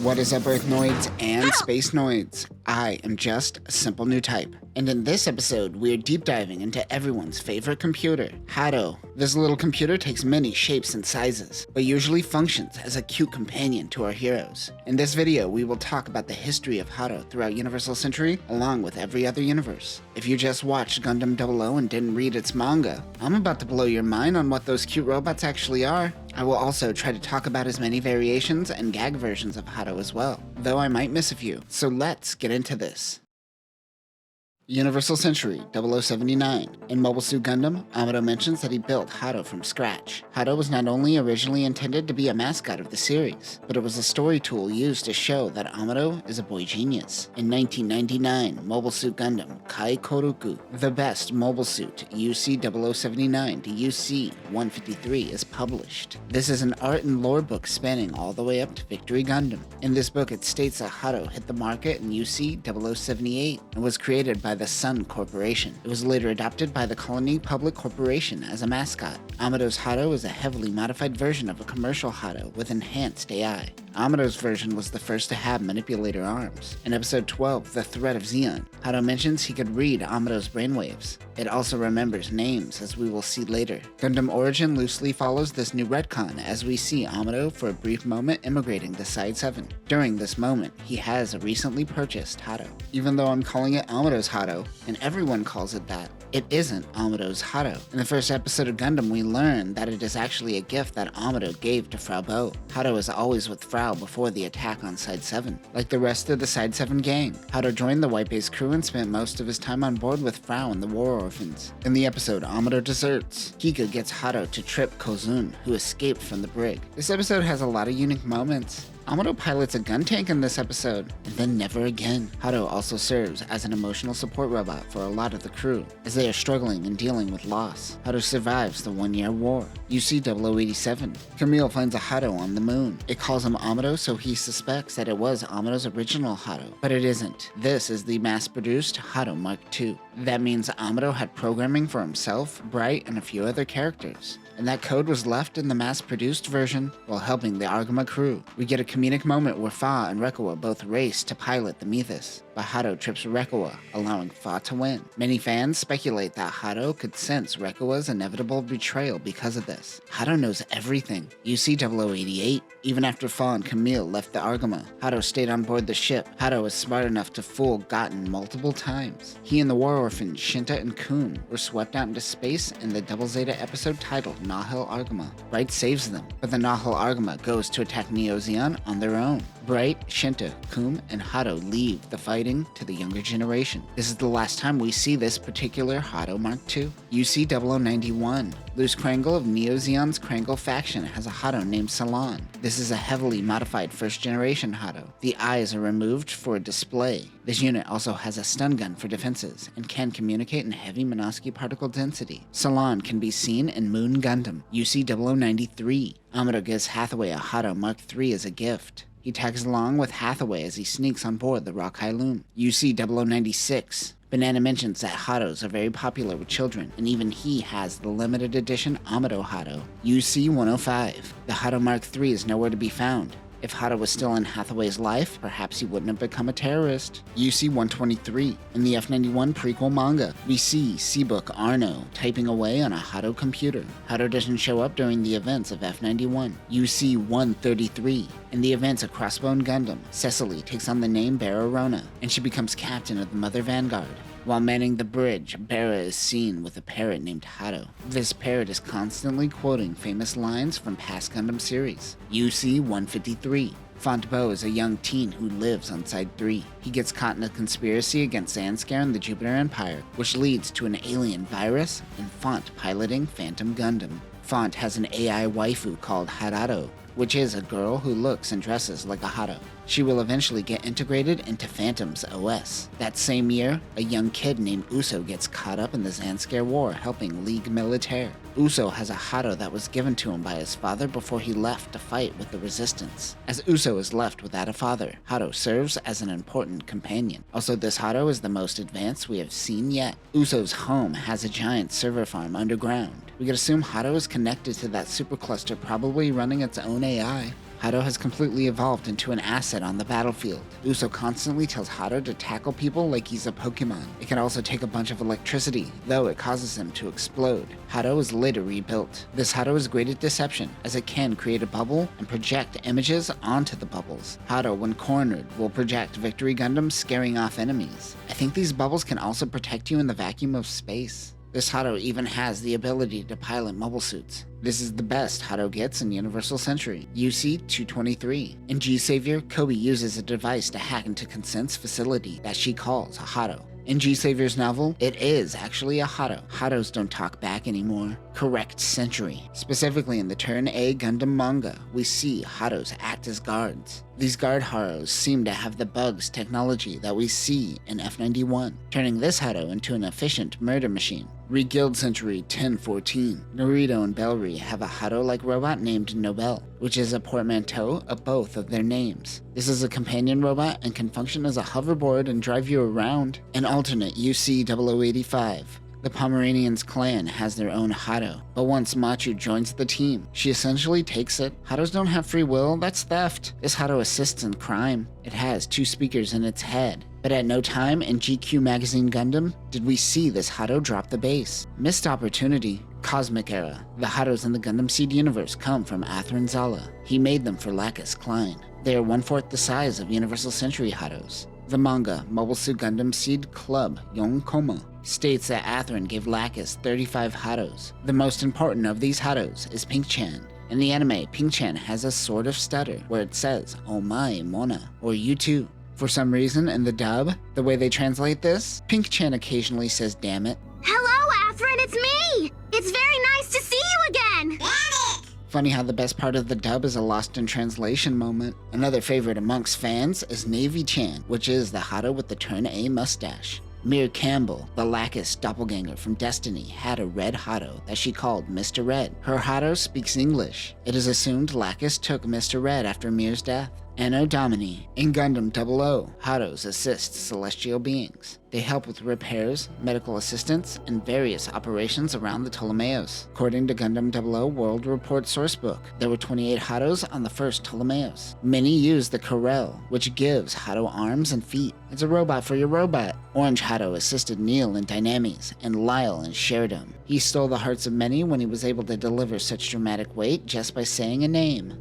What is up, Earthnoids and Spacenoids? I am just a simple Newtype, and in this episode, we're deep diving into everyone's favorite computer, Haro. This little computer takes many shapes and sizes, but usually functions as a cute companion to our heroes. In this video, we will talk about the history of Haro throughout Universal Century, along with every other universe. If you just watched Gundam 00 and didn't read its manga, I'm about to blow your mind on what those cute robots actually are. I will also try to talk about as many variations and gag versions of Haro as well, though I might miss a few, so let's get into this. Universal Century 0079. In Mobile Suit Gundam, Amado mentions that he built Haro from scratch. Haro was not only originally intended to be a mascot of the series, but it was a story tool used to show that Amado is a boy genius. In 1999, Mobile Suit Gundam Kai Koruku, the best mobile suit UC0079 to UC153 is published. This is an art and lore book spanning all the way up to Victory Gundam. In this book, it states that Haro hit the market in UC0078 and was created by the Sun Corporation. It was later adopted by the Colony Public Corporation as a mascot. Amado's Haro is a heavily modified version of a commercial Haro with enhanced AI. Amado's version was the first to have manipulator arms. In episode 12, The Threat of Zeon, Haro mentions he could read Amado's brainwaves. It also remembers names, as we will see later. Gundam Origin loosely follows this new retcon, as we see Amado for a brief moment immigrating to Side 7. During this moment, he has a recently purchased Haro. Even though I'm calling it Amado's Haro, and everyone calls it that, it isn't Amado's Haro. In the first episode of Gundam, we learn that it is actually a gift that Amado gave to Frau Bo. Haro is always with Frau before the attack on Side 7. Like the rest of the Side 7 gang, Haro joined the White Base crew and spent most of his time on board with Frau and the War Orphans. In the episode, Amado deserts. Kika gets Haro to trip Kozun, who escaped from the brig. This episode has a lot of unique moments. Amado pilots a gun tank in this episode, and then never again. Haro also serves as an emotional support robot for a lot of the crew, as they are struggling and dealing with loss. Haro survives the 1-year war. UC0087. Camille finds a Haro on the moon. It calls him Amado, so he suspects that it was Amado's original Haro, but it isn't. This is the mass-produced Haro Mark II. That means Amado had programming for himself, Bright, and a few other characters, and that code was left in the mass-produced version while helping the Argama crew. We get a comedic moment where Fa and Rekawa both race to pilot the Methus, but Haro trips Rekawa, allowing Fa to win. Many fans speculate that Haro could sense Rekawa's inevitable betrayal because of this. Haro knows everything. UC0088. Even after Fa and Camille left the Argama, Haro stayed on board the ship. Haro was smart enough to fool Gotten multiple times. He and the War Orphans Shinta and Kun were swept out into space in the Double Zeta episode titled Nahil Argama. Bright saves them, but the Nahil Argama goes to attack Neo Zeon on their own. Bright, Shinta, Kun, and Haro leave the fighting to the younger generation. This is the last time we see this particular Haro Mark II. UC0091. Loose Krangle of Neo Zeon's Krangle faction has a Haro named Salon. This is a heavily modified first-generation Haro. The eyes are removed for display. This unit also has a stun gun for defenses, and can communicate in heavy Minovsky particle density. Salon can be seen in Moon Gundam, UC0093. Amado gives Hathaway a Haro Mark III as a gift. He tags along with Hathaway as he sneaks on board the Rockeye Loom. UC0096. Banana mentions that Haros are very popular with children, and even he has the limited edition Amado Haro. UC105. The Haro Mark III is nowhere to be found. If Haro was still in Hathaway's life, perhaps he wouldn't have become a terrorist. UC-123. In the F91 prequel manga, we see Seabook Arno typing away on a Haro computer. Haro doesn't show up during the events of F91. UC-133. In the events of Crossbone Gundam, Cecily takes on the name Bararona, and she becomes captain of the Mother Vanguard. While manning the bridge, Bara is seen with a parrot named Haro. This parrot is constantly quoting famous lines from past Gundam series. UC-153. Font Bo is a young teen who lives on Side 3. He gets caught in a conspiracy against Zanskar and the Jupiter Empire, which leads to an alien virus and Font piloting Phantom Gundam. Font has an AI waifu called Harado, which is a girl who looks and dresses like a Haro. She will eventually get integrated into Phantom's OS. That same year, a young kid named Uso gets caught up in the Zanskar War helping League Militaire. Uso has a Haro that was given to him by his father before he left to fight with the Resistance. As Uso is left without a father, Haro serves as an important companion. Also, this Haro is the most advanced we have seen yet. Uso's home has a giant server farm underground. We could assume Haro is connected to that supercluster, probably running its own AI. Haro has completely evolved into an asset on the battlefield. Uso constantly tells Haro to tackle people like he's a Pokemon. It can also take a bunch of electricity, though it causes him to explode. Haro is later rebuilt. This Haro is great at deception, as it can create a bubble and project images onto the bubbles. Haro, when cornered, will project Victory Gundams, scaring off enemies. I think these bubbles can also protect you in the vacuum of space. This Haro even has the ability to pilot mobile suits. This is the best Haro gets in Universal Century, UC-223. In G-Savior, Kobe uses a device to hack into Consent's facility that she calls a Haro. In G-Savior's novel, it is actually a Haro. Haros don't talk back anymore. Correct century. Specifically in the Turn A Gundam manga, we see Haros act as guards. These guard Haros seem to have the bugs technology that we see in F91, turning this Haro into an efficient murder machine. Re-Guild Century 1014. Naruto and Bellry have a Haro-like robot named Nobel, which is a portmanteau of both of their names. This is a companion robot and can function as a hoverboard and drive you around. An alternate UC-0085. The Pomeranians clan has their own Haro, but once Machu joins the team, she essentially takes it. Haros don't have free will, that's theft. This Haro assists in crime. It has 2 speakers in its head. But at no time in GQ Magazine Gundam did we see this Haro drop the bass. Missed opportunity. Cosmic Era. The Haros in the Gundam Seed universe come from Atherin Zala. He made them for Lacus Klein. They are 1/4 the size of Universal Century Haros. The manga, Mobile Suit Gundam Seed Club Yonkoma, states that Atherin gave Lacus 35 Haros. The most important of these Haros is Pink-chan. In the anime, Pink-chan has a sort of stutter where it says, "Oh my, Mona," or "you too." For some reason, in the dub, the way they translate this, Pink-chan occasionally says, "damn it." Hello, Atherin, it's me! It's very nice to see you again! Funny how the best part of the dub is a lost in translation moment. Another favorite amongst fans is Navy-chan, which is the Haro with the Turn A mustache. Mir Campbell, the Lacus doppelganger from Destiny, had a red Haro that she called Mr. Red. Her Haro speaks English. It is assumed Lacus took Mr. Red after Mir's death. Anno Domini. In Gundam 00, Haros assist celestial beings. They help with repairs, medical assistance, and various operations around the Ptolemaeus. According to Gundam 00 World Report Sourcebook, there were 28 Haros on the first Ptolemaeus. Many use the Corel, which gives Haro arms and feet. It's a robot for your robot. Orange Haro assisted Neil in Dynamis, and Lyle in Sheridan. He stole the hearts of many when he was able to deliver such dramatic weight just by saying a name.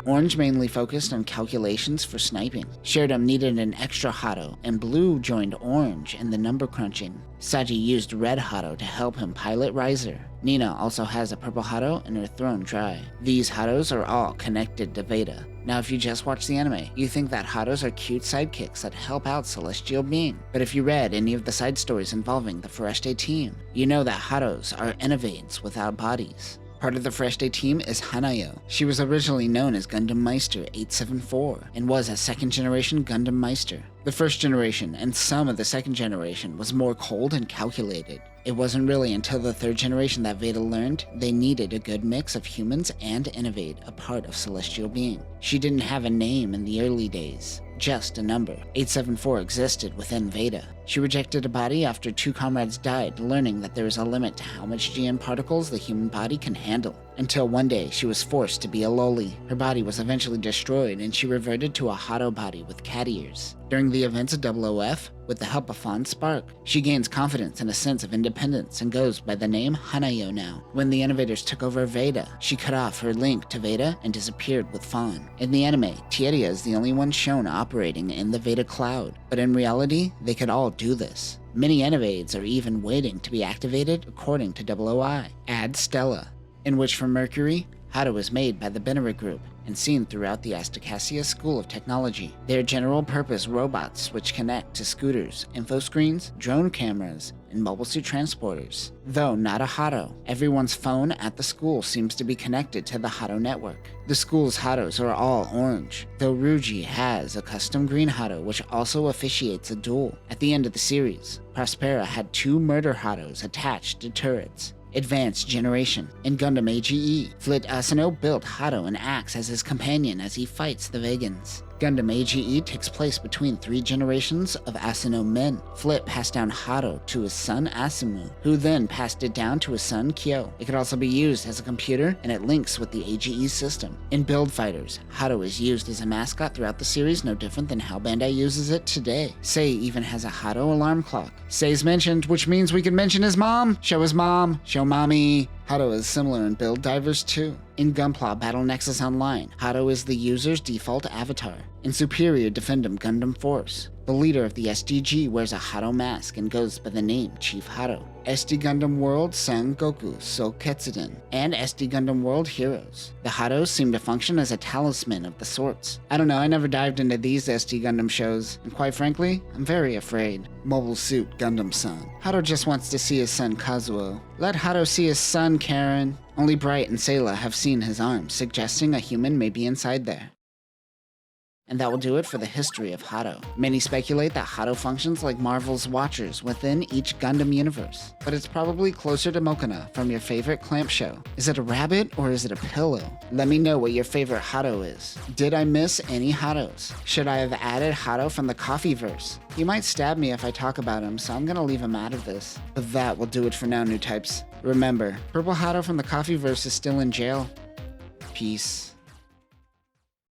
Orange mainly focused on calculations for sniping. Sheridan needed an extra Haro, and Blue joined Orange in the number crunching. Saji used Red Haro to help him pilot Riser. Nina also has a purple Haro and her throne dry. These Haros are all connected to Veda. Now if you just watch the anime, you think that Haros are cute sidekicks that help out celestial being. But if you read any of the side stories involving the Foreste team, you know that Haros are Innovades without bodies. Part of the Foreste team is Hanayo. She was originally known as Gundam Meister 874 and was a 2nd generation Gundam Meister. The 1st generation and some of the 2nd generation was more cold and calculated. It wasn't really until the 3rd generation that Veda learned they needed a good mix of humans and Innovate, a part of celestial being. She didn't have a name in the early days, just a number. 874 existed within Veda. She rejected a body after 2 comrades died, learning that there is a limit to how much GN particles the human body can handle. Until one day, she was forced to be a loli. Her body was eventually destroyed and she reverted to a Haro body with cat ears. During the events of OOF, with the help of Fawn Spark, she gains confidence and a sense of independence and goes by the name Hanayo now. When the Innovators took over Veda, she cut off her link to Veda and disappeared with Fawn. In the anime, Tieria is the only one shown operating in the Veda cloud, but in reality, they could all do this. Many Innovades are even waiting to be activated according to OOI. Add Stella, in which for Mercury, Haro was made by the Bennerit Group and seen throughout the Astakasia School of Technology. They are general-purpose robots which connect to scooters, info screens, drone cameras, and mobile suit transporters. Though not a Haro, everyone's phone at the school seems to be connected to the Haro network. The school's Haros are all orange, though Ruji has a custom green Haro which also officiates a duel. At the end of the series, Prospera had 2 murder Haros attached to turrets. Advanced Generation. In Gundam AGE, Flit Asano built Haro and acts as his companion as he fights the Vegans. Gundam AGE takes place between 3 generations of Asano men. Flip passed down Haro to his son Asumu, who then passed it down to his son Kyo. It could also be used as a computer, and it links with the AGE system. In Build Fighters, Haro is used as a mascot throughout the series, no different than how Bandai uses it today. Sei even has a Haro alarm clock. Sei's mentioned, which means we can mention his mom, show mommy. Haro is similar in Build Divers too. In Gunpla Battle Nexus Online, Haro is the user's default avatar. In Superior Defendum Gundam Force, the leader of the SDG wears a Haro mask and goes by the name Chief Haro. SD Gundam World Son Goku So Ketsuden, and SD Gundam World Heroes. The Haros seem to function as a talisman of the sorts. I don't know, I never dived into these SD Gundam shows, and quite frankly, I'm very afraid. Mobile Suit Gundam Son. Haro just wants to see his son Kazuo. Let Haro see his son, Karen. Only Bright and Sayla have seen his arms, suggesting a human may be inside there. And that will do it for the history of Haro. Many speculate that Haro functions like Marvel's Watchers within each Gundam universe, but it's probably closer to Mokona from your favorite clamp show. Is it a rabbit or is it a pillow? Let me know what your favorite Haro is. Did I miss any Haros? Should I have added Haro from the Coffeeverse? You might stab me if I talk about him, so I'm gonna leave him out of this. But that will do it for now, Newtypes. Remember, Purple Haro from the Coffeeverse is still in jail. Peace.